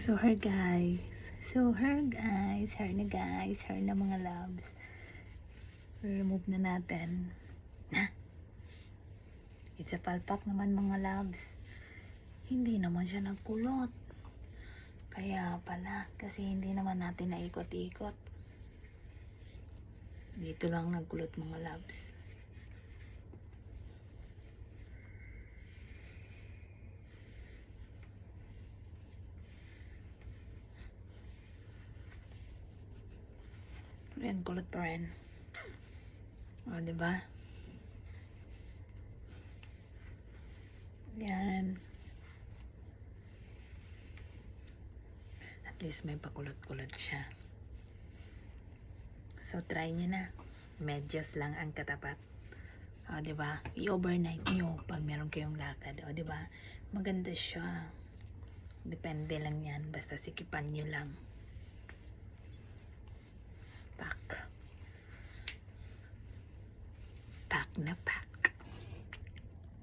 Her na guys, her na mga loves. Remove na natin. It's a palpak naman mga loves. Hindi naman siya nagkulot. Kaya pala, kasi hindi naman natin naikot-ikot. Dito lang nagkulot mga loves. Yan, kulot pa rin. O, diba? Yan. At least may pakulot-kulot siya. So, try nyo na. Medyas lang ang katapat. O, diba? I-overnight nyo pag meron kayong lakad. O, diba? Maganda siya. Depende lang yan. Basta sikipan nyo lang. Pack. Pack na pack.